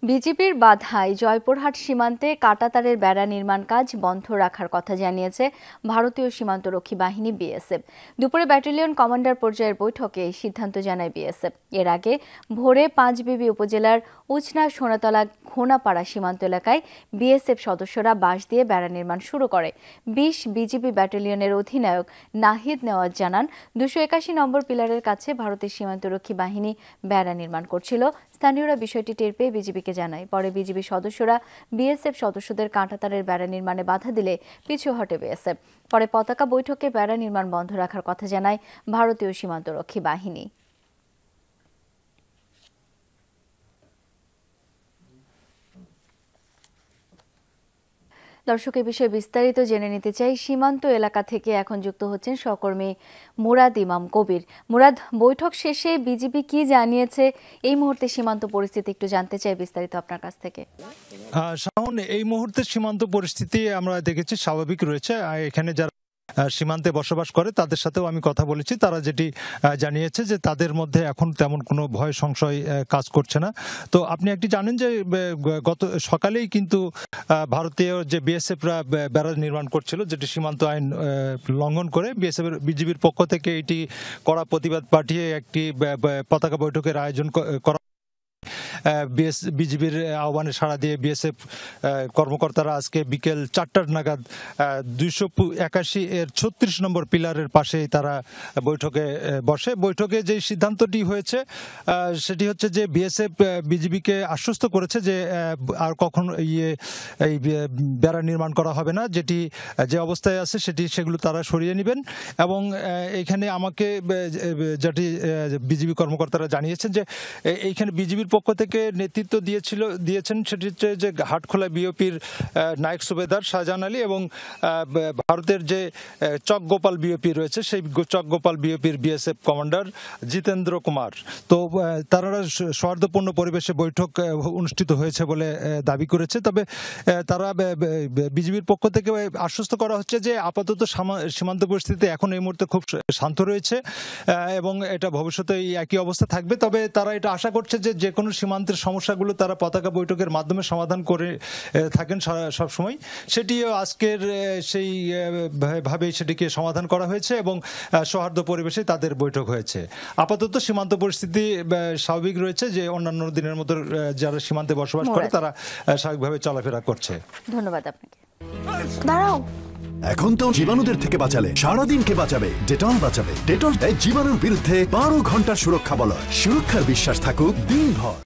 বিজেপির বাধায় জয়পুরহাট সীমান্তে কাঁটাতারের বেড়া নির্মাণ কাজ বন্ধ রাখার কথা জানিয়েছে ভারতীয় সীমান্তরক্ষী বাহিনী বিএসএফ। দুপুরে ব্যাটালিয়ন কমান্ডার পর্যায়ের বৈঠকে এই সিদ্ধান্ত জানায় বিএসএফ। এর আগে ভোরে পাঁচবিবি উপজেলার উচনা সোনাতলা ঘোনাপাড়া সীমান্ত এলাকায় বিএসএফ সদস্যরা বাঁশ দিয়ে বেড়া নির্মাণ শুরু করে। ২০ বিজিবি ব্যাটালিয়নের অধিনায়ক নাহিদ নেওয়াজ জানান, ২৮১ নম্বর পিলারের কাছে ভারতের সীমান্তরক্ষী বাহিনী বেড়া নির্মাণ করছিল। স্থানীয়রা বিষয়টি টের পেয়ে বিজিবিকে জানায়। পরে বিজিবি সদস্যরা বিএসএফ সদস্যদের কাঁটাতারের বেড়া নির্মাণে বাধা দিলে পিছু হটে বিএসএফ। পরে পতাকা বৈঠকে বেড়া নির্মাণ বন্ধ রাখার কথা জানায় ভারতীয় সীমান্তরক্ষী বাহিনী। দর্শক, এই বিষয়ে বিস্তারিত জেনে নিতে চাই। সীমান্ত এলাকা থেকে এখন যুক্ত হচ্ছেন সহকর্মী মুরাদ ইমাম কবির। মুরাদ, বৈঠক শেষে বিজিবি কি জানিয়েছে, এই মুহূর্তে সীমান্ত পরিস্থিতি একটু জানতে চাই বিস্তারিত আপনার কাছ থেকে। শাওন, এই মুহূর্তে সীমান্ত পরিস্থিতি আমরা দেখেছি স্বাভাবিক রয়েছে। এখানে যারা সীমান্তে বসবাস করে তাদের সাথেও আমি কথা বলেছি, তারা যেটি জানিয়েছে যে তাদের মধ্যে এখন তেমন কোনো ভয় সংশয় কাজ করছে না। তো আপনি একটি জানেন যে গত সকালেই কিন্তু ভারতীয় যে বিএসএফরা বেড়া নির্মাণ করছিল, যেটি সীমান্ত আইন লঙ্ঘন করে বিজিবির পক্ষ থেকে এটি কড়া প্রতিবাদ পাঠিয়ে একটি পতাকা বৈঠকের আয়োজন করা। বিজিবির আহ্বানে সাড়া দিয়ে বিএসএফ কর্মকর্তারা আজকে বিকেল ৪টার নাগাদ ২৮১ এর ৩৬ নম্বর পিলারের পাশেই তারা বৈঠকে বসে। বৈঠকে যে সিদ্ধান্তটি হয়েছে সেটি হচ্ছে যে বিএসএফ বিজিবিকে আশ্বস্ত করেছে যে আর কখনো এই বেড়া নির্মাণ করা হবে না, যে অবস্থায় আছে সেগুলো তারা সরিয়ে নেবেন। এবং এইখানে আমাকে যেটি বিজিবি কর্মকর্তারা জানিয়েছেন যে এইখানে বিজিবির পক্ষ থেকে নেতৃত্ব দিয়েছেন সেটি হচ্ছে যে হাটখোলা বিওপির নায়ক সুবেদার শাহজাহান আলী এবং ভারতের যে চকগোপাল বিওপি রয়েছে সেই চকগোপাল বিওপির বিএসএফ কমান্ডার জিতেন্দ্র কুমার। তো তারা সৌহার্দ্যপূর্ণ পরিবেশে বৈঠক অনুষ্ঠিত হয়েছে বলে দাবি করেছে। তবে তারা বিজিবির পক্ষ থেকে আশ্বস্ত করা হচ্ছে যে আপাতত সীমান্ত পরিস্থিতি এখন এই মুহূর্তে খুব শান্ত রয়েছে এবং এটা ভবিষ্যতে একই অবস্থা থাকবে। তবে তারা এটা আশা করছে যে কোনো সীমান্তের সমস্যাগুলো তারা পতাকা বৈঠকের মাধ্যমে সমাধান করে থাকেন সবসময়। সেটিও আজকের সেই ভাবেই সেটিকে সমাধান করা হয়েছে এবং সৌহার্দ্য পরিবেশে তাদের বৈঠক হয়েছে। আপাতত সীমান্ত পরিস্থিতি স্বাভাবিক রয়েছে, যে অন্যান্য দিনের মতো যারা সীমান্তে বসবাস করে তারা স্বাভাবিকভাবে চলাফেরা করছে। ধন্যবাদ আপনাকে। দাঁড়াও, এখন তো জীবাণুদের থেকে বাঁচালে সারাদিন কে বাঁচাবে? ডেটল বাঁচাবে। ডেটল জীবাণুর বিরুদ্ধে 12 ঘন্টার সুরক্ষা বলয়। সুরক্ষার বিশ্বাস থাকুক দিনভর।